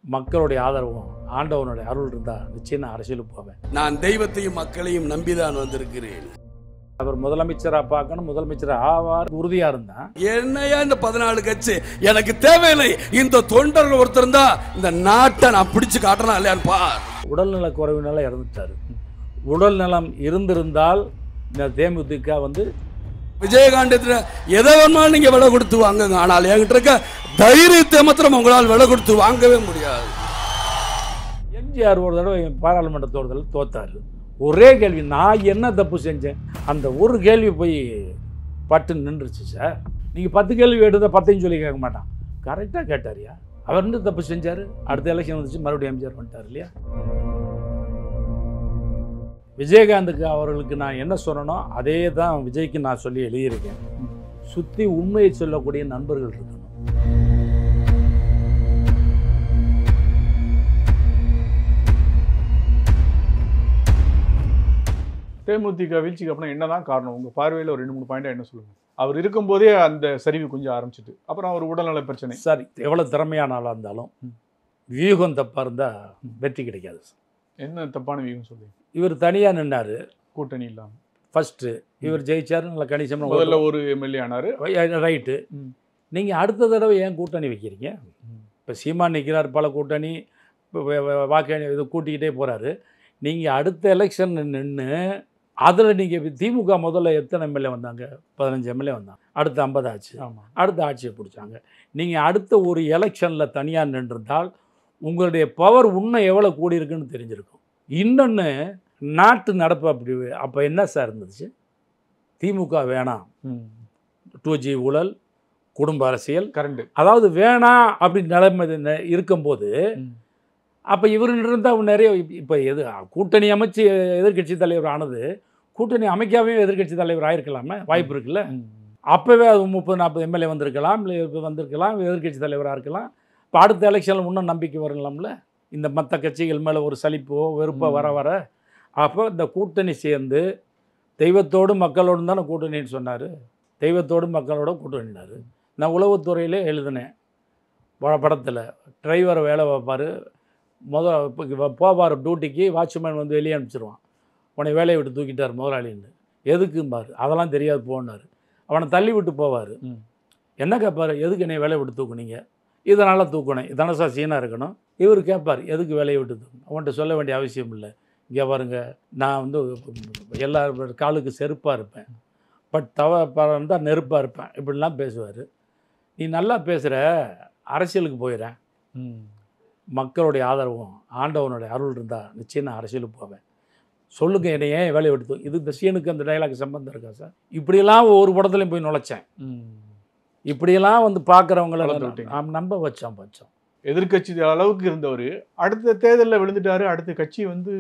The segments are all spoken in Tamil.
மக்களுடைய ஆதரவும் ஆண்டவனுடைய அருள் இருந்தால் நிச்சயம் நான் அரசியலுக்கு போவேன். நான் தெய்வத்தையும் மக்களையும் நம்பிதான் வந்திருக்கிறேன். அவர் முதலமைச்சராக பார்க்கணும், முதலமைச்சர் ஆவார் உறுதியா இருந்தா என்னையா இந்த 14 கட்சி எனக்கு தேவையில்லை. இந்த தொண்டர் ஒருத்தர் தான் இந்த நாட்டை நான் பிடிச்சு காட்டணும் இல்லையான்னு பார். உடல்நல குறைவினால இறந்துட்டாரு. உடல் நலம் இருந்திருந்தால் இந்த தேமுதிக வந்து விஜயகாண்டத்துல எதை வேணாலும் நீங்க விலை கொடுத்து வாங்குங்க. ஆனால் என்கிட்ட இருக்க தைரியத்தை மாத்திரம் உங்களால் விலை கொடுத்து வாங்கவே முடியாது. எம்ஜிஆர் ஒரு தடவை பாராளுமன்ற தேர்தலில் தோத்தாரு. ஒரே கேள்வி, நான் என்ன தப்பு செஞ்சேன்? அந்த ஒரு கேள்வி போய் பட்டு நின்றுச்சு சார். நீங்கள் 10 கேள்வி எடுத்தால் 10 சொல்லி கேட்க மாட்டான். கரெக்டாக கேட்டாரியா? அவர் என்ன தப்பு செஞ்சார்? அடுத்த எலெக்ஷன் வந்துச்சு, மறுபடியும் எம்ஜிஆர் பண்ணிட்டார் இல்லையா? விஜயகாந்துக்கு அவர்களுக்கு நான் என்ன சொன்னனோ அதே தான் விஜய்க்கு நான் சொல்லி எழுதியிருக்கேன். சுற்றி உண்மையை சொல்லக்கூடிய நண்பர்கள் இருக்கணும். தேமுதிக வீழ்ச்சிக்கு அப்புறம் என்னதான் காரணம்? உங்கள் பார்வையில் ஒரு 2-3 பாயிண்டாக என்ன சொல்லுங்கள்? அவர் இருக்கும்போதே அந்த சரிவு கொஞ்சம் ஆரம்பிச்சிட்டு, அப்புறம் அவர் உடல்நல பிரச்சனை. சரி, எவ்வளோ திறமையான ஆளாக இருந்தாலும் வியூகம் தப்பாக இருந்தால் வெற்றி கிடைக்காது சார். என்ன தப்பான வியூகம் சொல்லுங்க? இவர் தனியாக நின்னார், கூட்டணி இல்லாமல். ஃபஸ்ட்டு இவர் ஜெயிச்சார், நல்ல கணிசமாக முதல்ல ஒரு எம்எல்ஏ ஆனார், ரைட்டு. நீங்கள் அடுத்த தடவை ஏன் கூட்டணி வைக்கிறீங்க? இப்போ சீமான் நிற்கிறார், பல கூட்டணி வாக்கு இது கூட்டிக்கிட்டே போகிறாரு. நீங்கள் அடுத்த எலெக்ஷன் நின்று அதில் நீங்கள் திமுக முதல்ல எத்தனை எம்எல்ஏ வந்தாங்க? 15 எம்எல்ஏ வந்தாங்க. அடுத்து 50 ஆச்சு. ஆமாம், அடுத்த ஆட்சியை பிடிச்சாங்க. நீங்கள் அடுத்த ஒரு எலெக்ஷனில் தனியாக நின்றிருந்தால் உங்களுடைய பவர் இன்னும் எவ்வளோ கூடியிருக்குன்னு தெரிஞ்சிருக்கும். இன்னொன்று, நாட்டு நடப்பு அப்படி அப்போ என்ன சார் இருந்துச்சு? திமுக வேணாம், 2G ஊழல், குடும்ப அரசியல், கரண்ட், அதாவது வேணாம் அப்படி நிலைமை இருக்கும்போது அப்போ இவர் இருந்தால் நிறைய இப்போ எது கூட்டணி அமைச்சு எதிர்கட்சி தலைவர் ஆனது, கூட்டணி அமைக்காமே எதிர்கட்சி தலைவர் ஆயிருக்கலாமே, வாய்ப்பு இருக்குல்ல. அப்போவே அது 30-40 எம்எல்ஏ வந்திருக்கலாம், இல்லை வந்திருக்கலாம், எதிர்கட்சி தலைவராக இருக்கலாம். இப்போ அடுத்த எலெக்ஷனில் இன்னும் நம்பிக்கை வரலாம்ல. இந்த மற்ற கட்சிகள் மேலே ஒரு சலிப்போ வெறுப்போ வர வர அப்போ இந்த கூட்டணி சேர்ந்து தெய்வத்தோடு மக்களோடு தானே கூட்டணின்னு சொன்னார். தெய்வத்தோடு மக்களோட கூட்டணினார். நான் உளவுத்துறையிலே எழுதினேன் படத்தில். டிரைவரை வேலை வைப்பார், இப்போ போவார் டியூட்டிக்கு, வாட்ச்மேன் வந்து வெளியே அனுப்பிச்சிடுவான். உன்னை வேலையை விட்டு தூக்கிட்டார் முதலாளின்னு. எதுக்கும்பார், அதெல்லாம் தெரியாது போனார். அவனை தள்ளி விட்டு போவார். என்ன கேட்பார்? எதுக்கு என்னை வேலையை விட்டு தூக்குனீங்க? இதனால் தூக்கணும், இதனால சார் சீனாக இருக்கணும். இவர் கேட்பார், எதுக்கு வேலையை விட்டு தூக்கணும்? அவன்கிட்ட சொல்ல வேண்டிய அவசியம் இல்லை. இங்கே பாருங்க, நான் வந்து எல்லா காலுக்கு செருப்பாக இருப்பேன், பட் இருந்தால் நெருப்பாக இருப்பேன், இப்படிலாம் பேசுவார். நீ நல்லா பேசுகிற, அரசியலுக்கு போயிடுறேன், மக்களுடைய ஆதரவும் ஆண்டவனுடைய அருள் இருந்தால் நிச்சயம் நான் அரசியலுக்கு போவேன். சொல்லுங்கள், என்னை ஏன் வேலையை விட்டு இது இந்த சீனுக்கு அந்த டைலாக் சம்பந்தம் இருக்கா சார்? இப்படியெல்லாம் ஒவ்வொரு படத்துலையும் போய் நுழைச்சேன். இப்படியெல்லாம் வந்து பார்க்குறவங்கள நம்ப வச்சோம். எதிர்கட்சி அளவுக்கு இருந்தவர் அடுத்த தேர்தலில் விழுந்துட்டாரு. அடுத்த கட்சி வந்து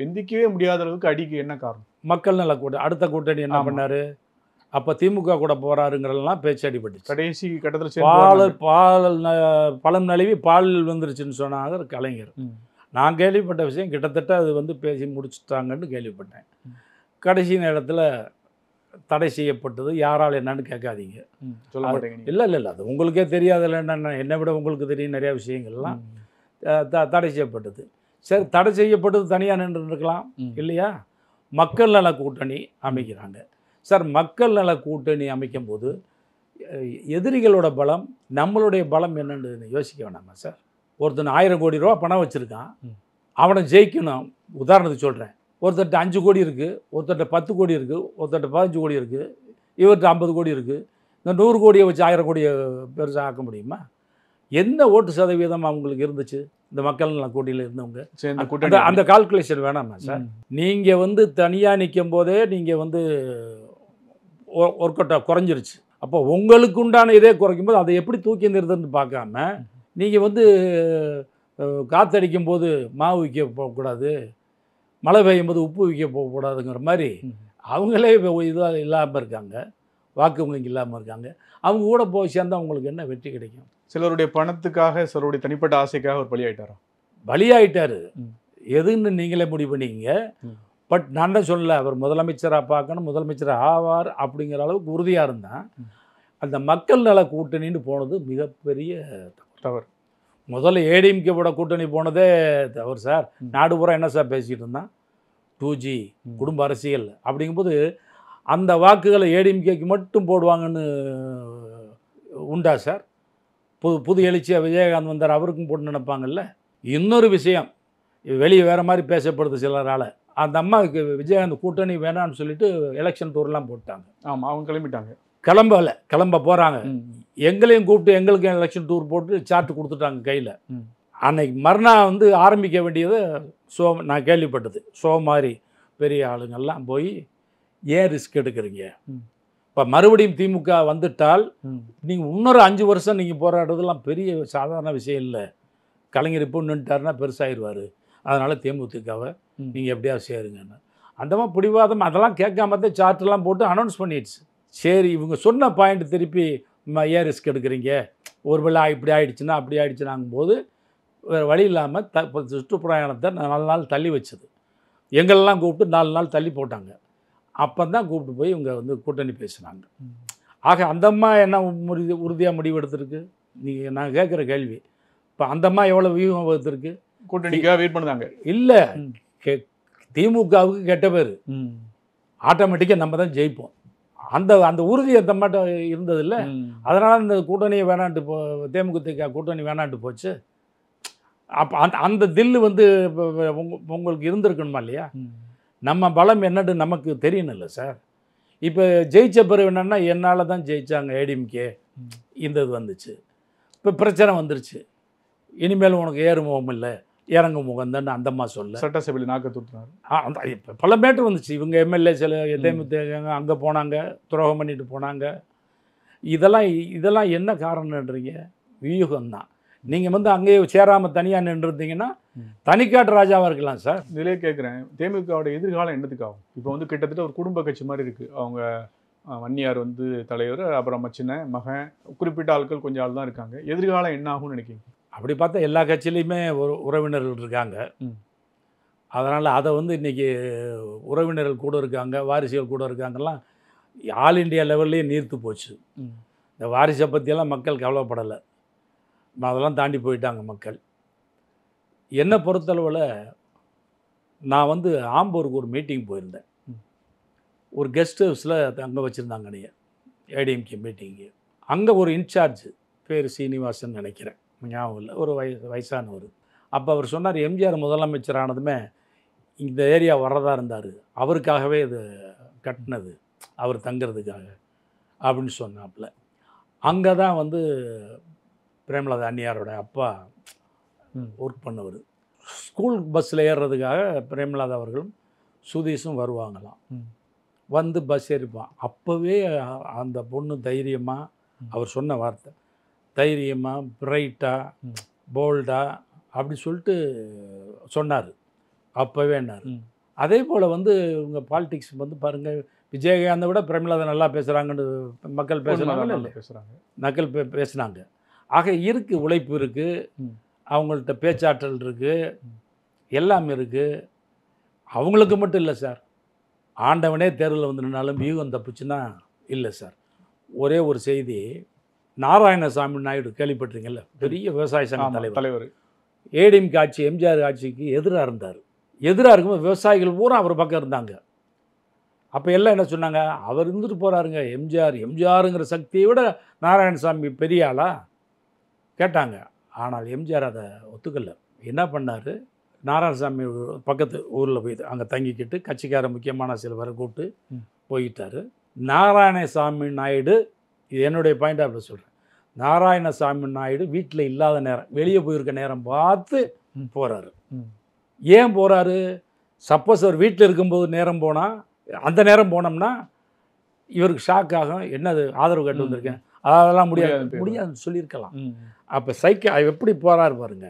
எந்திக்கவே முடியாத அளவுக்கு அடிக்கு என்ன காரணம்? மக்கள் நல அடுத்த கூட்டணி என்ன பண்ணார்? அப்போ திமுக கூட போகிறாருங்கிறதெல்லாம் பேச்சு அடிபட்டுச்சு. கடைசி கட்டத்தில் பழம் நழுவி பால் வந்துருச்சுன்னு சொன்னாங்க கலைஞர். நான் கேள்விப்பட்ட விஷயம் கிட்டத்தட்ட அது வந்து பேசி முடிச்சுட்டாங்கன்னு கேள்விப்பட்டேன். கடைசி நேரத்தில் தடை செய்யப்பட்டது. யாரால் என்னன்னு கேட்காதீங்க, சொல்ல மாட்டேங்க. இல்லை, அது உங்களுக்கே தெரியாதுல்ல. என்னை விட உங்களுக்கு தெரியும் நிறையா விஷயங்கள்லாம். தடை செய்யப்பட்டது. சரி, தடை செய்யப்பட்டது தனியாக நின்றுருக்கலாம் இல்லையா? மக்கள் நல கூட்டணி அமைக்கிறாங்க சார். மக்கள் நல கூட்டணி அமைக்கும் போது எதிரிகளோட பலம் நம்மளுடைய பலம் என்னன்னு யோசிக்க வேணாமா சார்? ஒருத்தன் 1000 கோடி ரூபா பணம் வச்சுருக்கான், அவனை ஜெயிக்கணும். உதாரணத்துக்கு சொல்கிறேன், ஒருத்தர்கிட்ட 5 கோடி இருக்குது, ஒருத்தர்கிட்ட 10 கோடி இருக்குது, ஒருத்தர்கிட்ட 15 கோடி இருக்குது, இவர்கிட்ட 50 கோடி இருக்குது. இந்த 100 கோடியை வச்சு 1000 கோடியை பெருசாக ஆக்க முடியுமா? எந்த ஓட்டு சதவீதம் அவங்களுக்கு இருந்துச்சு இந்த மக்கள் நல கூட்டணியில் இருந்தவங்க? அந்த கால்குலேஷன் வேணாமா சார்? நீங்கள் வந்து தனியாக நிற்கும் போதே நீங்கள் வந்து ஒர்க் அவுட்டாக குறைஞ்சிருச்சு. அப்போ உங்களுக்கு உண்டான இதே குறைக்கும் போது அதை எப்படி தூக்கி நிறுத்துன்னு பார்க்காம நீங்கள் வந்து காற்றடிக்கும் போது மாவு விற்க போகக்கூடாது, மழை பெய்யும் போது உப்பு விற்க போகக்கூடாதுங்கிற மாதிரி அவங்களே இதாக இல்லாமல் இருக்காங்க, வாக்கு வங்கி இல்லாமல் இருக்காங்க. அவங்க கூட போய் சேர்ந்தால் அவங்களுக்கு என்ன வெற்றி கிடைக்கும்? சிலருடைய பணத்துக்காக, சிலருடைய தனிப்பட்ட ஆசைக்காக ஒரு பலியாயிட்டாரா? பலியாயிட்டார். எதுன்னு நீங்களே முடிவு பண்ணிக்கிங்க. பட் நான் தான் சொல்லலை, அவர் முதலமைச்சராக பார்க்கணும், முதலமைச்சர் ஆவார் அப்படிங்கிற அளவுக்கு உறுதியாக இருந்தால் அந்த மக்கள் நல கூட்டணின்னு போனது மிகப்பெரிய தவறு. முதல்ல ஏடிஎம்கே கூட கூட்டணி போனதே அவர் சார். நாடு பூரா என்ன சார் பேசிக்கிட்டு இருந்தான்? 2G குடும்ப அரசியல் அப்படிங்கும்போது அந்த வாக்குகளை ஏடிஎம்கேக்கு மட்டும் போடுவாங்கன்னு உண்டா சார்? புது எழுச்சியாக விஜயகாந்த் வந்தார், அவருக்கும் போட்டு நினைப்பாங்கல்ல. இன்னொரு விஷயம் வெளியே வேறு மாதிரி பேசப்படுது சிலரால். அந்த அம்மாவுக்கு விஜயகாந்த் கூட்டணி வேணான்னு சொல்லிட்டு எலெக்ஷன் டூர்லாம் போட்டாங்க. ஆமாம், அவங்க கிளம்பிட்டாங்க. கிளம்ப போகிறாங்க. எங்களையும் கூப்பிட்டு எங்களுக்கும் எலெக்ஷன் டூர் போட்டு சார்ட்டு கொடுத்துட்டாங்க கையில். அன்னைக்கு மறுநாள் வந்து ஆரம்பிக்க வேண்டியது நான் கேள்விப்பட்டது மாதிரி பெரிய ஆளுங்கள்லாம் போய் ஏன் ரிஸ்க் எடுக்கிறீங்க? இப்போ மறுபடியும் திமுக வந்துட்டால் நீங்கள் இன்னொரு 5 வருஷம் நீங்கள் போராடுறதுலாம் பெரிய சாதாரண விஷயம் இல்லை. கலைஞர் இப்போ நின்றுட்டாருன்னா பெருசாகிடுவார், அதனால் தேமுதிகவை நீங்கள் எப்படியாவது சேருங்கன்னு அந்த மாதிரி பிடிவாதம் அதெல்லாம் கேட்காம தான் சார்ட்டெல்லாம் போட்டு அனௌன்ஸ் பண்ணிடுச்சு. சரி, இவங்க சொன்ன பாயிண்ட் திருப்பி ஏன் ரிஸ்க் எடுக்கிறீங்க, ஒரு வேளை இப்படி ஆகிடுச்சுன்னா அப்படி ஆகிடுச்சுன்னாங்கும்போது வேறு வழி இல்லாமல் சுற்றுப்பிரயாணத்தை 4 நாள் தள்ளி வச்சது. எங்களெல்லாம் கூப்பிட்டு 4 நாள் தள்ளி போட்டாங்க. அப்போ தான் கூப்பிட்டு போய் இவங்க வந்து கூட்டணி பேசுனாங்க. ஆக அந்த அம்மா என்ன உறுதியாக முடிவு எடுத்திருக்கு? நீங்கள் நான் கேட்குற கேள்வி, இப்போ அந்த அம்மா எவ்வளோ வியூகம் வகுத்திருக்கு? கூட்டணிக்காக வெயிட் பண்ணுதாங்க. இல்லை, திமுகவுக்கு கெட்ட பேர், ஆட்டோமேட்டிக்காக நம்ம தான் ஜெயிப்போம். அந்த உறுதி அந்த மாட்டம் இருந்ததில்லை. அதனால் இந்த கூட்டணியை வேணான்ட்டு தேமுதிக கூட்டணி வேணான்ட்டு போச்சு. அப்போ அந்த தில்லு வந்து உங்களுக்கு இருந்திருக்கணுமா இல்லையா? நம்ம பலம் என்னன்னு நமக்கு தெரியணும்ல சார். இப்போ ஜெயிச்ச பிறகு என்னென்னா என்னால் தான் ஜெயித்தாங்க ஏடிஎம்கே, இந்த இது வந்துச்சு. இப்போ பிரச்சனை வந்துருச்சு, இனிமேல் உனக்கு ஏறு முகம் இல்லை இறங்கு முகம் தான் அந்தம்மா சொல்ல சட்டசபையில் நாக்க தூத்துனார். இப்போ பல மேட்ரு வந்துச்சு. இவங்க எம்எல்ஏ சில தேமுதிக அங்கே போனாங்க, துரோகம் பண்ணிட்டு போனாங்க. இதெல்லாம் என்ன காரணன்றீங்க? வியூகம்தான். நீங்கள் வந்து அங்கேயே சேராமல் தனியாக நின்றுருந்தீங்கன்னா தனிக்காட்டு ராஜாவாக இருக்கலாம் சார். இதிலே கேட்குறேன், தேமுதிகவோட எதிர்காலம் என்னதுக்காகும்? இப்போ வந்து கிட்டத்தட்ட ஒரு குடும்ப கட்சி மாதிரி இருக்குது. அவங்க வன்னியார் வந்து தலைவர், அப்புறம் மச்சின மகன், குறிப்பிட்ட ஆட்கள் கொஞ்சம் ஆள் தான் இருக்காங்க. எதிர்காலம் என்ன ஆகும்னு நினைக்கிங்க? அப்படி பார்த்தா எல்லா கட்சியிலையுமே உறவினர்கள் இருக்காங்க. அதனால் அதை வந்து இன்றைக்கி உறவினர்கள் கூட இருக்காங்க, வாரிசுகள் கூட இருக்காங்கலாம் ஆல் இண்டியா லெவல்லையே நீர்த்து போச்சு. இந்த வாரிசை பற்றியெல்லாம் மக்கள் கவலைப்படலை, அதெல்லாம் தாண்டி போயிட்டாங்க மக்கள். என்னை பொறுத்தளவில் நான் வந்து ஆம்பூருக்கு ஒரு மீட்டிங் போயிருந்தேன். ஒரு கெஸ்ட் ஹவுஸில் அங்கே வச்சுருந்தாங்க நீங்கள் ஏடிஎம்கே மீட்டிங்கு. அங்கே ஒரு இன்சார்ஜ் பேர் சீனிவாசன் நினைக்கிறேன், ஞாபகம் இல்லை, ஒரு வயசானவர். அப்போ அவர் சொன்னார், எம்ஜிஆர் முதலமைச்சர் ஆனதுமே இந்த ஏரியா வர்றதா இருந்தார், அவருக்காகவே இது கட்டினது, அவர் தங்கிறதுக்காக அப்படின்னு சொன்னாப்புல. அங்கே தான் வந்து பிரேமலதா அண்ணியாரோட அப்பா ஒர்க் பண்ணவர். ஸ்கூல் பஸ்ஸில் ஏறுறதுக்காக பிரேமலதா அவர்களும் சுதீஷும் வருவாங்களாம். வந்து பஸ் ஏறிப்பான். அப்போவே அந்த பொண்ணு தைரியமாக, அவர் சொன்ன வார்த்தை தைரியமாக, பிரைட்டாக, போல்டாக அப்படி சொல்லிட்டு சொன்னார். அப்போவே என்னார். அதே போல் வந்து இவங்க பாலிடிக்ஸ் வந்து பாருங்கள், விஜயகாந்தை விட பிரேமலதா நல்லா பேசுகிறாங்கன்னு மக்கள் பேசுனாங்க. ஆக இருக்குது, உழைப்பு இருக்குது, அவங்கள்ட்ட பேச்சாற்றல் இருக்குது, எல்லாமே இருக்குது. அவங்களுக்கு மட்டும் இல்லை சார், ஆண்டவனே தேர்தலில் வந்து நின்னாலும் வியூகம் தப்புச்சுன்னா இல்லை சார். ஒரே ஒரு செய்தி, நாராயணசாமி நாயுடு கேள்விப்பட்டிருக்கீங்கல்ல, பெரிய விவசாய சங்க தலைவர். ஏடிஎம்கே ஆட்சி, எம்ஜிஆர் ஆட்சிக்கு எதிராக இருந்தார். எதிராக இருக்கும்போது விவசாயிகள் பூரா அவர் பக்கம் இருந்தாங்க. அப்போ எல்லாம் என்ன சொன்னாங்க, அவர் இருந்துட்டு போகிறாருங்க, எம்ஜிஆருங்கிற சக்தியை விட நாராயணசாமி பெரிய ஆளா கேட்டாங்க. ஆனால் எம்ஜிஆர் அதை ஒத்துக்கல. என்ன பண்ணார், நாராயணசாமி பக்கத்து ஊரில் போய் அங்கே தங்கிக்கிட்டு கட்சிக்கார முக்கியமான சில பேரை கூப்பிட்டு போயிட்டார். நாராயணசாமி நாயுடு, இது என்னுடைய பாயிண்ட் ஆஃப் வியூ சொல்கிறேன், நாராயணசாமி நாயுடு வீட்டில் இல்லாத நேரம், வெளியே போயிருக்க நேரம் பார்த்து போகிறாரு. ஏன் போகிறாரு? சப்போஸ் அவர் வீட்டில் இருக்கும்போது நேரம் போனால், அந்த நேரம் போனோம்னா இவருக்கு ஷாக் ஆகும், என்னது ஆதரவு கட்டு வந்திருக்கேன், அதெல்லாம் முடியாதுன்னு சொல்லியிருக்கலாம். அப்போ எப்படி போகிறாரு பாருங்க.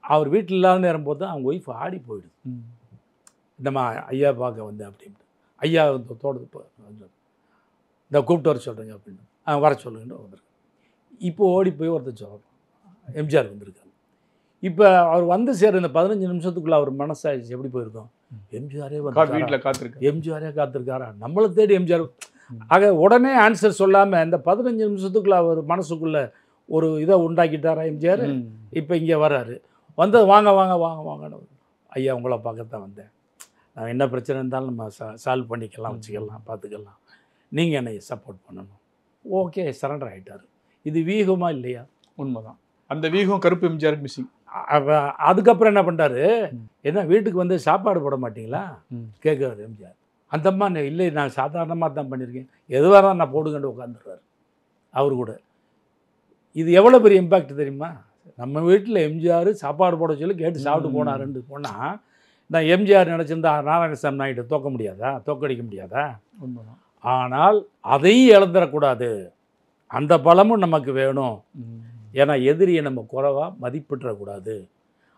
அவர் வீட்டில் இல்லாத நேரம் போது அவங்க ஒய்ஃப் ஆடி போயிடுது, நம்ம ஐயா பார்க்க வந்து அப்படின்ட்டு. ஐயா தோட்டது இந்த கூப்பிட்டு வர சொல்கிறேங்க அப்படின்னு, வர சொல்லுங்கன்னு வந்திருக்கு. இப்போ ஓடி போய் ஒருத்தர் சொல்கிறோம், எம்ஜிஆர் வந்திருக்காரு. இப்போ அவர் வந்து சேர இந்த 15 நிமிஷத்துக்குள்ளே அவர் மனசாயிடுச்சு எப்படி போயிருக்கோம், எம்ஜிஆரே வீட்டில் காத்திருக்காரு, எம்ஜிஆரே காத்திருக்காரா, நம்மளை தேடி எம்ஜிஆர். ஆக உடனே ஆன்சர் சொல்லாமல் இந்த 15 நிமிஷத்துக்குள்ளே அவர் மனசுக்குள்ளே ஒரு இதை உண்டாக்கிட்டாரா எம்ஜிஆர். ம். இப்போ இங்கே வர்றாரு, வந்து வாங்க வாங்க வாங்க வாங்கன்னு, ஐயா உங்களை பார்க்கத்தான் வந்தேன், நான் என்ன பிரச்சனை இருந்தாலும் நம்ம சால்வ் பண்ணிக்கலாம், வச்சுக்கலாம், பார்த்துக்கலாம், நீங்கள் என்னை சப்போர்ட் பண்ணணும். ஓகே, சரண்டர் ஆகிட்டார். இது வீகமா இல்லையா? உண்மைதான். அந்த வீகம் கருப்பு எம்ஜிஆர் மிஸ்ஸிங். அதுக்கப்புறம் என்ன பண்ணுறாரு, என்ன வீட்டுக்கு வந்து சாப்பாடு போட மாட்டிங்களா கேட்குறாரு எம்ஜிஆர். அந்த அம்மா இல்லை நான் சாதாரணமாக தான் பண்ணியிருக்கேன், எதுவாக தான் நான் போடுங்கன்னு உட்காந்துடுறாரு அவரு கூட. இது எவ்வளோ பெரிய இம்பேக்ட் தெரியுமா? நம்ம வீட்டில் எம்ஜிஆர் சாப்பாடு போட சொல்லி கேட்டு சாப்பிட்டு போனாருன்னு போனால், நான் எம்ஜிஆர் நினச்சிருந்தா நாராயணசாமி நாயுடு தோக்க முடியாதா, தோக்கடிக்க முடியாதா? உண்மைதான். ஆனால் அதையும் இழந்துடக்கூடாது, அந்த பலமும் நமக்கு வேணும். ஏன்னா எதிரியை நம்ம குறைவாக மதிப்பிட்டுறக்கூடாது.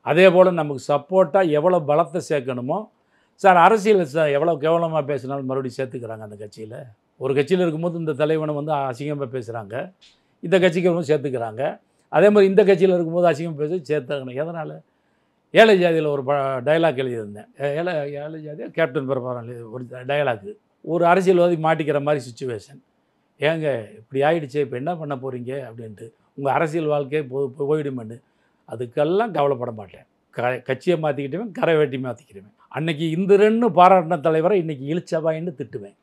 அதே போல் நமக்கு சப்போர்ட்டாக எவ்வளோ பலத்தை சேர்க்கணுமோ. சார் அரசியல் சார் எவ்வளோ கேவலமாக பேசினாலும் மறுபடியும் சேர்த்துக்கிறாங்க அந்த கட்சியில். ஒரு கட்சியில் இருக்கும்போது இந்த தலைவனை வந்து அசிங்கமாக பேசுகிறாங்க, இந்த கட்சிக்கு சேர்த்துக்கிறாங்க. அதே மாதிரி இந்த கட்சியில் இருக்கும்போது அசிங்கம் பேசி சேர்த்தாங்க. எதனால்? ஏழை ஜாதியில் ஒரு டைலாக் எழுதியிருந்தேன். ஏழை ஜாதியாக கேப்டன் பிரபாகரன் ஒரு டைலாக்கு. ஒரு அரசியல்வாதி மாட்டிக்கிற மாதிரி சுச்சுவேஷன். ஏங்க இப்படி ஆகிடுச்சு, இப்போ என்ன பண்ண போகிறீங்க அப்படின்ட்டு, உங்கள் அரசியல் வாழ்க்கையே போயிடுமென்னு. அதுக்கெல்லாம் கவலைப்பட மாட்டேன். கட்சியை மாற்றிக்கிட்டுவேன், கரை வேட்டி மாற்றிக்கிடுவேன். அன்னைக்கு இந்திரன்னு பாராட்டின தலைவரை இன்றைக்கி இளிச்சவாயின்னு திட்டுவேன்.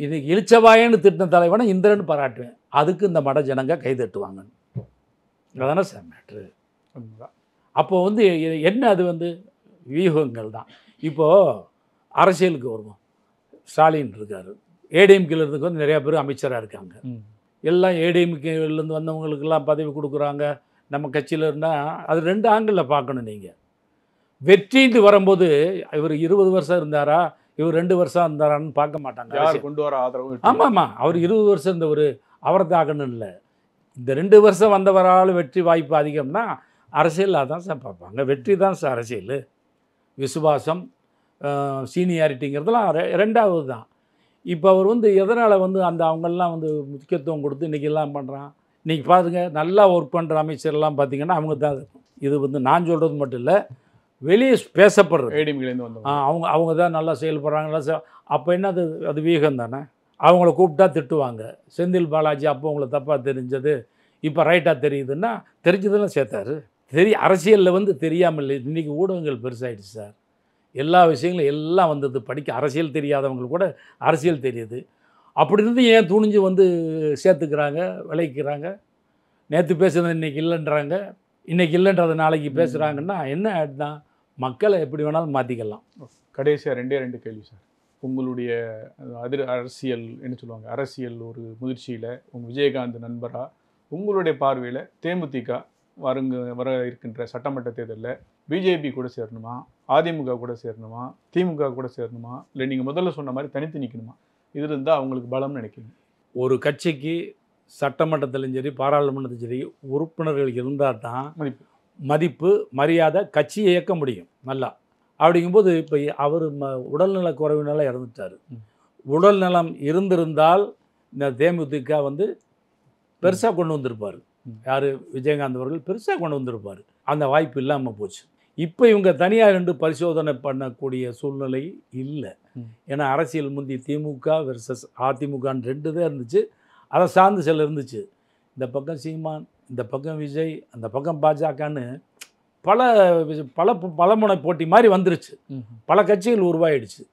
இன்றைக்கி இளிச்சவாயின்னு திட்டின தலைவனை இந்திரன்னு பாராட்டுவேன். அதுக்கு இந்த மட ஜனங்க கை தட்டுவாங்கன்னு. அதானே சார் மேட்ரு. அப்போது வந்து என்ன, அது வந்து வியூகங்கள் தான். இப்போது அரசியலுக்கு வருவோம். ஸ்டாலின் இருக்கார், ஏடிஎம்கேல இருந்து வந்து நிறையா பேர் அமைச்சராக இருக்காங்க. எல்லாம் ஏடிஎம்கேலேருந்து வந்தவங்களுக்கெல்லாம் பதவி கொடுக்குறாங்க. நம்ம கட்சியில் இருந்தால் அது 2 ஆங்கிளில் பார்க்கணும். நீங்கள் வெற்றிட்டு வரும்போது இவர் 20 வருஷம் இருந்தாரா, இவர் 2 வருஷம் இருந்தாரான்னு பார்க்க மாட்டாங்க. யார் கொண்டு வர ஆதரவு? ஆமாம்மா, அவர் 20 வருஷம் இருந்தவர், அவரை தாக்கணும் இல்லை. இந்த 2 வருஷம் வந்தவரால் வெற்றி வாய்ப்பு அதிகம்னா அரசியல் அதான் சார் பார்ப்பாங்க. வெற்றி தான் சார் அரசியல். விசுவாசம், சீனியாரிட்டிங்கிறதுலாம் ரெண்டாவது தான். இப்போ அவர் வந்து எதனால் வந்து அவங்கெல்லாம் வந்து முக்கியத்துவம் கொடுத்து இன்றைக்கெல்லாம் பண்ணுறான். இன்றைக்கி பாருங்க, நல்லா ஒர்க் பண்ணுற அமைச்சர்லாம் பார்த்திங்கன்னா அவங்க தான். இது வந்து நான் சொல்கிறது மட்டும் இல்லை, வெளியே பேசப்படுறது. ஏடிஎம்கேலேருந்து வந்தவங்க அவங்க தான் நல்லா செயல்படுறாங்களா. அப்போ என்ன, அது வீகம் தானே. அவங்கள கூப்பிட்டா திட்டுவாங்க. செந்தில் பாலாஜி அப்போ அவங்கள தப்பாக தெரிஞ்சது இப்போ ரைட்டாக தெரியுதுன்னா, தெரிஞ்சதெல்லாம் சேர்த்தாரு. அரசியலில் வந்து தெரியாமல் இல்லை. இன்றைக்கி ஊடகங்கள் பெருசாகிடுச்சு சார். எல்லா விஷயங்களும் எல்லாம் வந்தது. படிக்க அரசியல் தெரியாதவங்களுக்கு கூட அரசியல் தெரியுது. அப்படி இருந்து ஏன் துணிஞ்சு வந்து சேர்த்துக்கிறாங்க, விளைக்கிறாங்க. நேற்று பேசுகிறது இன்றைக்கி இல்லைன்றாங்க, இன்றைக்கி இல்லைன்றது நாளைக்கு பேசுகிறாங்கன்னா என்ன தான்? மக்களை எப்படி வேணாலும் மாற்றிக்கலாம். கடைசியாக 2 கேள்வி சார். உங்களுடைய அரசியல் என்ன சொல்லுவாங்க, அரசியல் ஒரு முதிர்ச்சியில் உங்கள் விஜயகாந்த் நண்பராக உங்களுடைய பார்வையில் தேமுதிக வர இருக்கின்ற சட்டமன்ற தேர்தலில் பிஜேபி கூட சேரணுமா, அதிமுக கூட சேரணுமா, திமுக கூட சேரணுமா, இல்லை நீங்கள் முதல்ல சொன்ன மாதிரி தனித்து நிற்கணுமா? இது இருந்தால் அவங்களுக்கு பலம்னு நினைக்கிறீங்க? ஒரு கட்சிக்கு சட்டமன்றத்திலும் சரி பாராளுமன்றத்திலும் சரி உறுப்பினர்கள் இருந்தால் தான் மதிப்பு மரியாதை கட்சியை இயக்க முடியும் நல்லா. அப்படிங்கும்போது இப்போ அவர் உடல்நல குறைவினால இறந்துட்டார். உடல் நலம் இருந்திருந்தால் இந்த தேமுதிக வந்து பெருசாக கொண்டு வந்திருப்பார். யார்? விஜயகாந்த் அவர்கள் பெருசாக கொண்டு வந்திருப்பார். அந்த வாய்ப்பு இல்லாமல் போச்சு. இப்போ இவங்க தனியாக 2 பரிசோதனை பண்ணக்கூடிய சூழ்நிலை இல்லை. ஏன்னா அரசியல் முந்தி திமுக வெர்சஸ் அதிமுகன்னு 2 தான் இருந்துச்சு. அதை சார்ந்து சில இருந்துச்சு. இந்த பக்கம் சீமான், இந்த பக்கம் விஜய், அந்த பக்கம் பாஜகன்னு பல முனை போட்டி மாதிரி வந்துருச்சு. பல கட்சிகள் உருவாயிடுச்சு.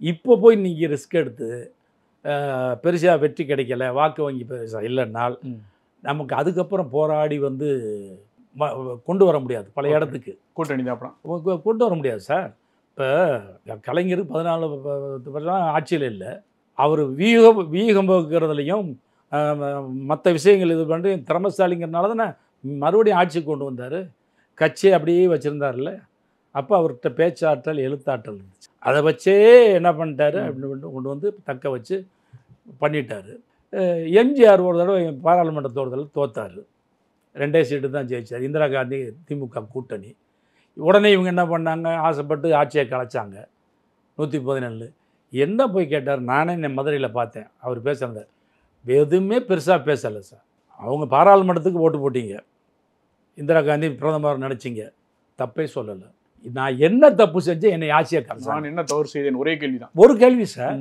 இப்போ போய் நீங்கள் ரிஸ்க் எடுத்து பெருசாக வெற்றி கிடைக்கல, வாக்கு வங்கி பெருசாக இல்லைன்னால் நமக்கு அதுக்கப்புறம் போராடி வந்து கொண்டு வர முடியாது. பல இடத்துக்கு கூட்டணி தான் அப்புறம் கொண்டு வர முடியாது சார். இப்போ கலைஞர் 14 வருஷம் ஆட்சியில் இல்லை. அவர் வீகம் போக்குறதுலையும் மற்ற விஷயங்கள் இது பண்ணி திறமசாலிங்கிறதுனால தானே மறுபடியும் ஆட்சிக்கு கொண்டு வந்தார். கட்சியை அப்படியே வச்சுருந்தார்ல. அப்போ அவர்கிட்ட பேச்சாற்றல், எழுத்தாற்றல் இருந்துச்சு. அதை வச்சே என்ன பண்ணிட்டாரு அப்படின்னு கொண்டு வந்து தக்க வச்சு பண்ணிட்டார். எம்ஜிஆர் ஒரு தடவை பாராளுமன்ற தேர்தலில் தோத்தார். 2 சீட்டு தான் ஜெயிச்சார். இந்திரா காந்தி திமுக கூட்டணி. உடனே இவங்க என்ன பண்ணாங்க, ஆசைப்பட்டு ஆட்சியை கலைச்சாங்க 117. என்ன போய் கேட்டார், நானே என் மதுரையில் பார்த்தேன் அவர் பேசுகிறத. எதுவுமே பெருசாக பேசலை சார். அவங்க பாராளுமன்றத்துக்கு ஓட்டு போட்டீங்க, இந்திரா காந்தி பிரதமர் நினச்சிங்க, தப்பே சொல்லலை. நான் என்ன தப்பு செஞ்சேன், என்னை ஆட்சியை கலைச்சேன், நான் என்ன தவறு செய்தேன், ஒரே கேள்வி தான். ஒரு கேள்வி சார்.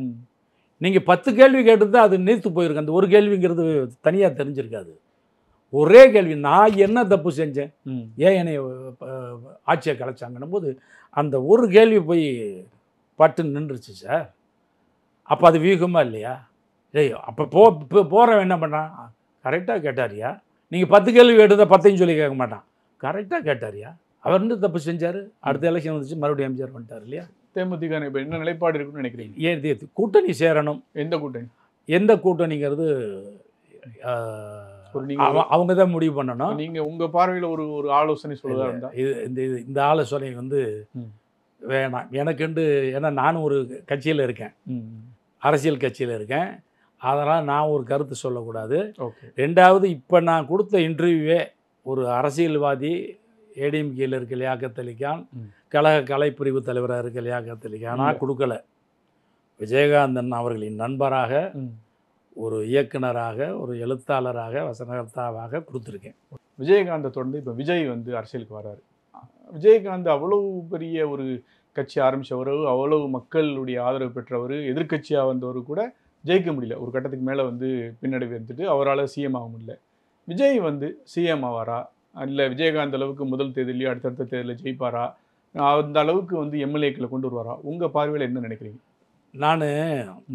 நீங்கள் 10 கேள்வி கேட்டு தான் அது நீர்த்து போயிருக்கு. அந்த ஒரு கேள்விங்கிறது தனியாக தெரிஞ்சிருக்காது. ஒரே கேள்வி, நான் என்ன தப்பு செஞ்சேன், ம். ஏன் என்னை ஆட்சியை கலைச்சாங்கன்னும் போது அந்த ஒரு கேள்வி போய் பட்டு நின்றுச்சு சார். அப்போ அது வியூகமா இல்லையா? ஏய் அப்போ போகிறவன் என்ன பண்ணான், கரெக்டாக கேட்டாரியா, நீங்கள் 10 கேள்வி கேட்டதை 10 சொல்லி கேட்க மாட்டான், கரெக்டாக கேட்டாரியா, அவர் வந்து தப்பு செஞ்சார். அடுத்த எலெக்ஷன் வந்துச்சு, மறுபடியும் எம்ஜிஆர் பண்ணிட்டார் இல்லையா? தேமுதிக இப்போ என்ன நிலைப்பாடு இருக்குன்னு நினைக்கிறீங்க? ஏன் கூட்டணி சேரணும். எந்த கூட்டணி? எந்த கூட்டணிங்கிறது அவங்க தான் முடிவு பண்ணணும். நீங்க உங்க பார்வையில் ஒரு ஆலோசனை சொல்லுதா இருந்தா? இந்த ஆலோசனை வந்து வேணாம் எனக்குண்டு. ஏன்னா நானும் ஒரு கட்சியில் இருக்கேன், அரசியல் கட்சியில் இருக்கேன். அதனால் நான் ஒரு கருத்து சொல்லக்கூடாது. ரெண்டாவது, இப்போ நான் கொடுத்த இன்டர்வியூவே ஒரு அரசியல்வாதி, ஏடிஎம்கேயில் இருக்க லியாக்கத் அலி கான், கழக கலைப்பிரிவு தலைவராக இருக்க லியாக்கத் அலி கானா கொடுக்கல. விஜயகாந்தன் அவர்களின் நண்பராக, ஒரு இயக்குனராக, ஒரு எழுத்தாளராக, வசனகர்த்தாவாக கொடுத்துருக்கேன். விஜயகாந்தை தொடர்ந்து இப்போ விஜய் வந்து அரசியலுக்கு வராரு. விஜயகாந்த் அவ்வளவு பெரிய ஒரு கட்சி ஆரம்பித்தவர், அவ்வளவு மக்களுடைய ஆதரவு பெற்றவர், எதிர்கட்சியாக வந்தவர் கூட ஜெயிக்க முடியல. ஒரு கட்டத்துக்கு மேலே வந்து பின்னடைவு இருந்துட்டு அவரால் சிஎம் ஆக முடியல. விஜய் வந்து சிஎம் ஆவாரா, இல்லை விஜயகாந்த் அளவுக்கு முதல் தேர்தலையோ அடுத்தடுத்த தேர்தலில் ஜெயிப்பாரா, அந்த அளவுக்கு வந்து எம்எல்ஏக்களை கொண்டு வருவாரா? உங்கள் பார்வையில் என்ன நினைக்கிறீங்க? நான்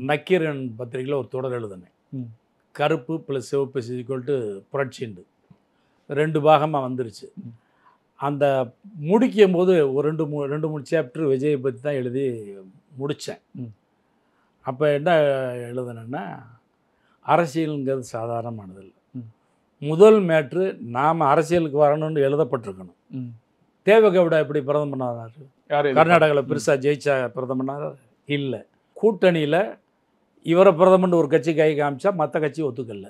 நக்கீரன் பத்திரிகையில் ஒரு தொடர் எழுதினேன், கருப்பு ப்ளஸ் சிவப்பு ஈக்குவல்ட்டு புரட்சிண்டு. 2 பாகமாக வந்துருச்சு. அந்த முடிக்கும் போது ஒரு 2-3 சாப்டர் விஜயை பற்றி தான் எழுதி முடித்தேன். அப்போ என்ன எழுதுனேன்னா, அரசியலுங்கிறது சாதாரணமானதில்லை. முதல் மேட்ரு நாம் அரசியலுக்கு வரணும்னு எழுதப்பட்டிருக்கணும். தேவகவுடா எப்படி பிரதமர் ஆனார்? கர்நாடகாவில் பெருசாக ஜெயிச்சா பிரதமர் இல்லை. கூட்டணியில் இவரை பிரதமர்னு ஒரு கட்சி கை காமிச்சா மற்ற கட்சி ஒத்துக்கல.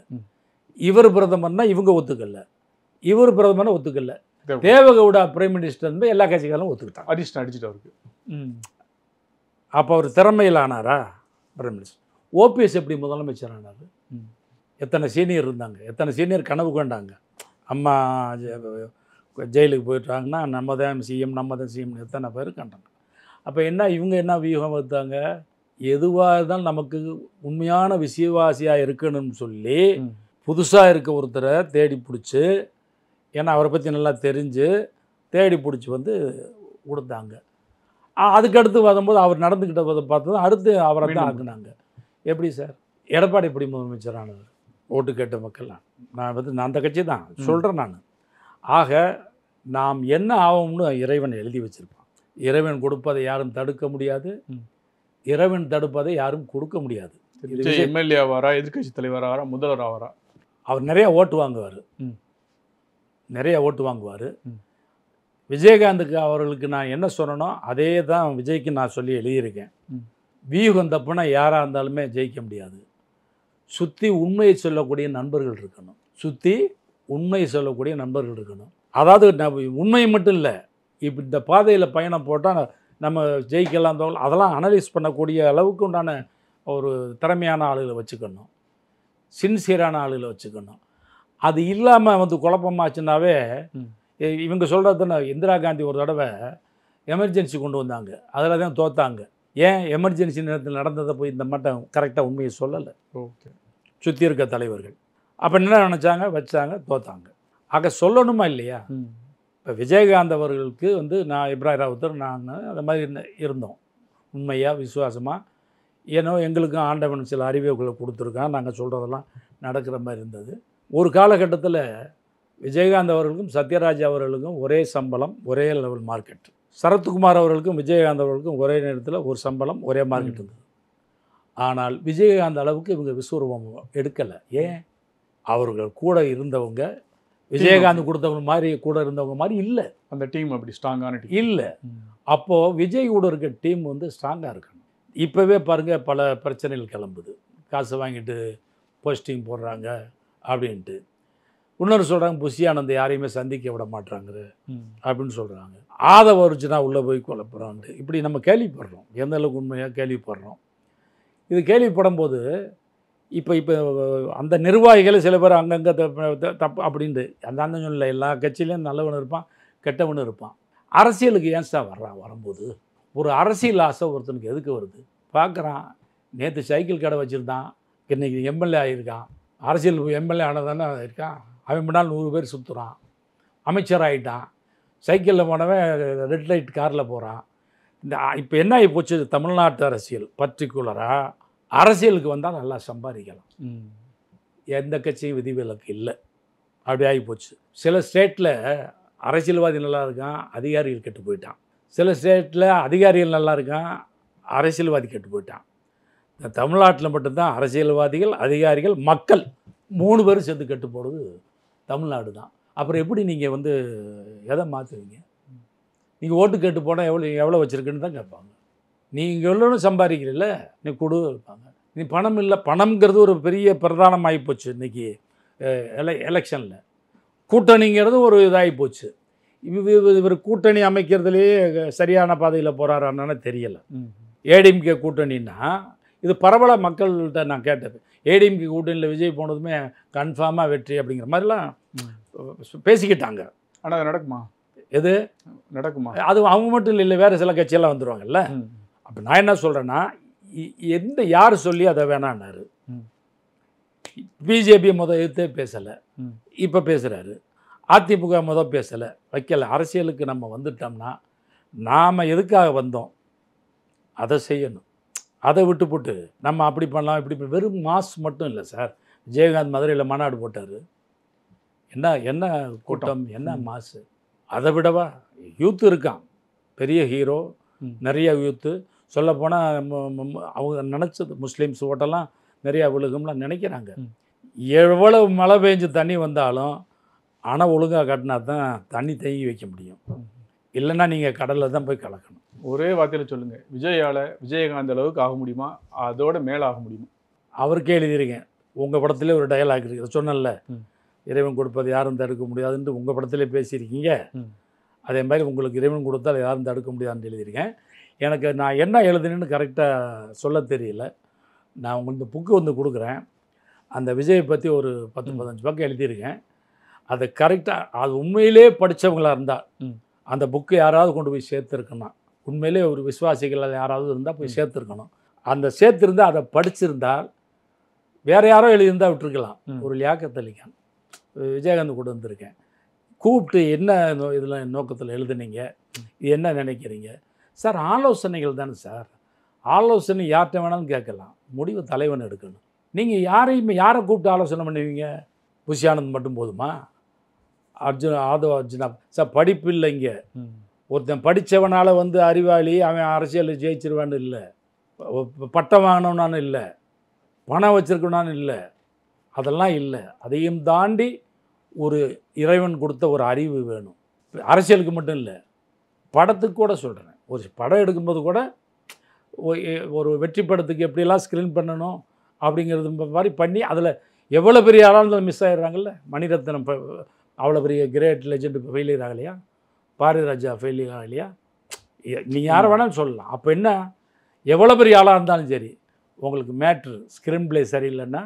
இவர் பிரதமர்னா இவங்க ஒத்துக்கல, இவர் பிரதமர்னா ஒத்துக்கல. தேவகவுடா பிரைம் மினிஸ்டர் எல்லா கட்சிக்காரும் ஒத்துக்கிட்டாங்க. அதிர்ஷ்டம் அடிச்சுட்டு அவருக்கு. அப்போ அவர் திறமையில் ஆனாரா பிரைம் மினிஸ்டர்? ஓபிஎஸ் எப்படி முதலமைச்சர் ஆனார்? எத்தனை சீனியர் இருந்தாங்க, எத்தனை சீனியர் கனவு கண்டாங்க, அம்மா ஜெயிலுக்கு போயிட்டாங்கன்னா நம்ம தான் சிஎம், நம்ம தான் சிஎம்னு எத்தனை பேர் கண்டாங்க. அப்போ என்ன, இவங்க என்ன வியூகம் வைத்தாங்க, எதுவாக இருந்தாலும் நமக்கு உண்மையான விசுவாசியாக இருக்கணும்னு சொல்லி புதுசாக இருக்க ஒருத்தரை தேடி பிடிச்சி, ஏன்னா அவரை பற்றி நல்லா தெரிஞ்சு தேடி பிடிச்சி வந்து கொடுத்தாங்க. அதுக்கடுத்து வரும்போது அவர் நடந்துக்கிட்ட பார்த்தது அடுத்து அவரை தான் ஆக்குனாங்க. எப்படி சார் எடப்பாடி எப்படி முதலமைச்சரானவர்? ஓட்டு கேட்ட மக்கள் நான் வந்து நான் அந்த கட்சி தான் சொல்கிறேன் நான். ஆக நாம் என்ன ஆகும்னு இறைவன் எழுதி வச்சுருப்பான். இறைவன் கொடுப்பதை யாரும் தடுக்க முடியாது, இறைவன் தடுப்பதை யாரும் கொடுக்க முடியாது. எம்எல்ஏ ஆவாரா, எதிர்கட்சி தலைவர் ஆவாரா, முதல்வர் ஆவாரா? அவர் நிறைய ஓட்டு வாங்குவார், நிறைய ஓட்டு வாங்குவார். விஜயகாந்துக்கு அவர்களுக்கு நான் என்ன சொன்னனோ அதே தான் விஜய்க்கு நான் சொல்லி எழுதியிருக்கேன். வியூகம் தப்புனா யாராக இருந்தாலுமே ஜெயிக்க முடியாது. சுற்றி உண்மையை சொல்லக்கூடிய நண்பர்கள் இருக்கணும், சுற்றி உண்மையை சொல்லக்கூடிய நண்பர்கள் இருக்கணும். அதாவது உண்மை மட்டும் இல்லை, இப்போ இந்த பாதையில் பயணம் போட்டால் நம்ம ஜெயிக்கலாம், அதெல்லாம் அனலைஸ் பண்ணக்கூடிய அளவுக்கு உண்டான ஒரு திறமையான ஆளுகளை வச்சுக்கணும், சின்சியரான ஆளுகளை வச்சுக்கணும். அது இல்லாமல் வந்து குழப்பமாச்சுன்னாவே இவங்க சொல்கிறது. இந்திரா காந்தி ஒரு தடவை எமர்ஜென்சி கொண்டு வந்தாங்க, அதில் தான் தோத்தாங்க. ஏன் எமர்ஜென்சி நேரத்தில் நடந்ததை போய் இந்த மட்டும் கரெக்டாக உண்மையை சொல்லலை சுற்றி இருக்க தலைவர்கள். அப்போ என்ன நினச்சாங்க, வச்சாங்க, தோத்தாங்க. ஆக சொல்லணுமா இல்லையா? இப்போ விஜயகாந்த் அவர்களுக்கு வந்து நான் இப்ராஹிம் ராவுத்தர் நான் அந்த மாதிரி இருந்தோம், உண்மையாக விசுவாசமாக. ஏன்னோ எங்களுக்கும் ஆண்டவன் சில அறிவுகளை கொடுத்துருக்கான், நாங்கள் சொல்கிறதெல்லாம் நடக்கிற மாதிரி இருந்தது. ஒரு காலகட்டத்தில் விஜயகாந்த் அவர்களுக்கும் சத்யராஜ் அவர்களுக்கும் ஒரே சம்பளம், ஒரே லெவல் மார்க்கெட். சரத்குமார் அவர்களுக்கும் விஜயகாந்த் அவர்களுக்கும் ஒரே நேரத்தில் ஒரு சம்பளம், ஒரே மார்க்கெட் இருந்தது. ஆனால் விஜயகாந்த் அளவுக்கு இவங்க விஸ்வரூபம் எடுக்கலை. ஏன்? அவர்கள் கூட இருந்தவங்க விஜயகாந்த் கொடுத்தவங்க மாதிரி, கூட இருந்தவங்க மாதிரி இல்லை. அந்த டீம் அப்படி ஸ்ட்ராங்கான டீம் இல்லை. அப்போது விஜய் கூட இருக்க டீம் வந்து ஸ்ட்ராங்காக இருக்கணும். இப்போவே பாருங்கள், பல பிரச்சனைகள் கிளம்புது. காசு வாங்கிட்டு போஸ்டிங் போடுறாங்க அப்படின்ட்டு. இன்னொரு சொல்கிறாங்க, புஷி ஆனந்த் யாரையுமே சந்திக்க விட மாட்டாங்க அப்படின்னு சொல்கிறாங்க. ஆதவ அர்ஜுனா உள்ளே போய் குழப்புறான்ட்டு இப்படி நம்ம கேள்விப்படுறோம். எந்த அளவுக்கு உண்மையாக கேள்விப்படுறோம். இது கேள்விப்படும் போது இப்போ அந்த நிர்வாகிகளை சில பேர் அங்கங்கே தப்பு அப்படின்ட்டு அந்த சொல்ல எல்லா கட்சியிலையும் நல்லவன் இருப்பான், கெட்டவனு இருப்பான். அரசியலுக்கு ஏன் சார் வரும்போது ஒரு அரசியல் ஆசை ஒருத்தனுக்கு எதுக்கு வருது? பார்க்குறான், நேற்று சைக்கிள் கடை வச்சுருந்தான், இன்றைக்கி எம்எல்ஏ ஆகியிருக்கான், அரசியல் எம்எல்ஏ ஆனதானே இருக்கான். அவன் முன்னால் 100 பேர் சுற்றுறான், அமைச்சர் ஆகிட்டான், சைக்கிளில் போனவன் ரெட் லைட் காரில் போகிறான். இந்த இப்போ என்ன ஆகி போச்சு, தமிழ்நாட்டு அரசியல் பர்டிகுலராக அரசியலுக்கு வந்தால் நல்லா சம்பாதிக்கலாம். எந்த கட்சியும் விதிவிலக்கு இல்லை, அப்படி ஆகி போச்சு. சில ஸ்டேட்டில் அரசியல்வாதி நல்லா இருக்கான், அதிகாரிகள் கெட்டு போயிட்டான். சில ஸ்டேட்டில் அதிகாரிகள் நல்லா இருக்கான், அரசியல்வாதி கெட்டு போயிட்டான். இந்த தமிழ்நாட்டில் மட்டும்தான் அரசியல்வாதிகள், அதிகாரிகள், மக்கள் 3 பேரும் சேர்ந்து கெட்டு போகிறது தமிழ்நாடு தான். அப்புறம் எப்படி நீங்கள் வந்து எதை மாற்றுவீங்க? நீங்கள் ஓட்டு கேட்டு போனால் எவ்வளோ வச்சுருக்குன்னு தான் கேட்பாங்க. நீங்கள் எவ்வளோ சம்பாதிக்கிறீல்ல, நீ கொடு இருப்பாங்க. நீ பணம் இல்லை, பணம்ங்கிறது ஒரு பெரிய பிரதானமாகி போச்சு இன்றைக்கி எலெக்ஷனில். கூட்டணிங்கிறது ஒரு இதாகி போச்சு. இவர் கூட்டணி அமைக்கிறதுலேயே சரியான பாதையில் போகிறாரான்னு தெரியலை. ஏடிஎம்கே கூட்டணின்னா இது பரவல மக்கள்கிட்ட நான் கேட்டது. ஏடிஎம்கே கூட்டணியில் விஜய் போனதுமே கன்ஃபார்மாக வெற்றி அப்படிங்கிற மாதிரிலாம் பேசிக்கிட்டாங்க. ஆனால் அது நடக்குமா? எது நடக்குமா? அது அவங்க மட்டும் இல்லை, வேறு சில கட்சியெல்லாம் வந்துடுவாங்கல்ல. அப்போ நான் என்ன சொல்கிறேன்னா, யார் சொல்லி அதை வேணான்னாரு. பிஜேபி எதிர்த்தே பேசலை, இப்போ பேசுகிறாரு. அதிமுக பேசலை, வைக்கலை. அரசியலுக்கு நம்ம வந்துட்டோம்னா நாம் எதுக்காக வந்தோம் அதை செய்யணும். அதை விட்டுப்புட்டு நம்ம அப்படி பண்ணலாம் இப்படி வெறும் மாஸ் மட்டும் இல்லை சார். விஜயகாந்த் மதுரையில் மாநாடு போட்டார், என்ன கூட்டம், என்ன மாசு. அதை விடவா யூத்து இருக்கான், பெரிய ஹீரோ, நிறைய யூத்து. சொல்லப்போனால் அவங்க நினச்சது முஸ்லீம்ஸ் ஓட்டெல்லாம் நிறையா விழுகும்லாம் நினைக்கிறாங்க. எவ்வளவு மழை பெஞ்சு தண்ணி வந்தாலும் அணை ஒழுங்காக கட்டினா தான் தண்ணி தேங்கி வைக்க முடியும், இல்லைன்னா நீங்கள் கடலில் தான் போய் கலக்கணும். ஒரே வார்த்தையில் சொல்லுங்கள், விஜயகாந்த் அளவுக்கு ஆக முடியுமா, அதோட மேலே ஆக முடியுமா? அவருக்கே எழுதியிருக்கேன். உங்கள் படத்துலேயே ஒரு டயலாக் இருக்குது, சொன்னல, இறைவன் கொடுப்பது யாரும் தடுக்க முடியாதுன்ட்டு உங்கள் படத்திலே பேசியிருக்கீங்க. அதே மாதிரி உங்களுக்கு இறைவன் கொடுத்தால் யாரும் தடுக்க முடியாதுன்னு எழுதியிருக்கேன். எனக்கு நான் என்ன எழுதுனேன்னு கரெக்டாக சொல்ல தெரியல. நான் உங்களுக்கு புக்கு வந்து கொடுக்குறேன். அந்த விஜயை பற்றி ஒரு 10-15 பக்கம் எழுதியிருக்கேன். அதை கரெக்டாக அது உண்மையிலே படித்தவங்களாக இருந்தால் அந்த புக்கு யாராவது கொண்டு போய் சேர்த்துருக்கணும். உண்மையிலே ஒரு விசுவாசிகள் யாராவது இருந்தால் போய் சேர்த்துருக்கணும். அந்த சேர்த்துருந்தால் அதை படிச்சிருந்தால் வேறு யாரோ எழுதியிருந்தால் விட்டுருக்கலாம். ஒரு லியாக்கத் அலி கான், விஜயகாந்த் கூட வந்திருக்கேன், கூப்பிட்டு என்ன இதில் நோக்கத்தில் எழுதுனீங்க, இது என்ன நினைக்கிறீங்க சார்? ஆலோசனைகள் தானே சார். ஆலோசனை யார்கிட்ட வேணாலும் கேட்கலாம், முடிவு தலைவன் எடுக்கணும். நீங்கள் யாரை கூப்பிட்டு ஆலோசனை பண்ணுவீங்க? புஷி ஆனந்த் மட்டும் போதுமா? ஆதவ அர்ஜுனா சார் படிப்பு இல்லை. இங்கே ஒருத்தன் படித்தவனால் வந்து அறிவாளி, அவன் அரசியலில் ஜெயிச்சிருவான்னு இல்லை, பட்டம் வாங்கினவனான்னு இல்லை, பணம் வச்சுருக்கணும்னு இல்லை, அதெல்லாம் இல்லை. அதையும் தாண்டி ஒரு இறைவன் கொடுத்த ஒரு அறிவு வேணும். அரசியலுக்கு மட்டும் இல்லை, படத்துக்கு கூட சொல்கிறேன். ஒரு படம் எடுக்கும்போது கூட ஒரு வெற்றி படத்துக்கு எப்படியெல்லாம் ஸ்க்ரீன் பண்ணணும் அப்படிங்கிறது மாதிரி பண்ணி அதில் எவ்வளோ பெரிய ஆளாக இருந்தாலும் மிஸ் ஆகிடுறாங்கல்ல. மணிரத்னம் அவ்வளோ பெரிய கிரேட் லெஜெண்ட் இப்போ ஃபெயிலியர் ஆகலையா? பாரதிராஜா ஃபெயிலியர் ஆகலையா? நீ யாரை வேணாலும் சொல்லலாம். அப்போ என்ன, எவ்வளோ பெரிய ஆளாக இருந்தாலும் சரி, உங்களுக்கு மேட்ரு ஸ்க்ரீன் பிளே சரியில்லைன்னா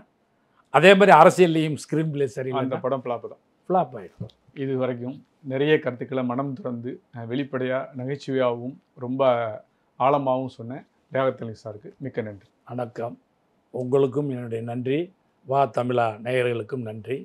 அதே மாதிரி அரசியல்லையும் ஸ்க்ரீன் பிளே சரியில்லை, அந்த படம் ஃப்ளாப் ஆகிடும். இது வரைக்கும் நிறைய கருத்துக்களை மனம் திறந்து வெளிப்படையாக நகைச்சுவையாகவும் ரொம்ப ஆழமாகவும் சொன்னேன் லியாகத் அலி சாருக்கு மிக்க நன்றி. வணக்கம். உங்களுக்கும் என்னுடைய நன்றி. வா தமிழா நேயர்களுக்கும் நன்றி.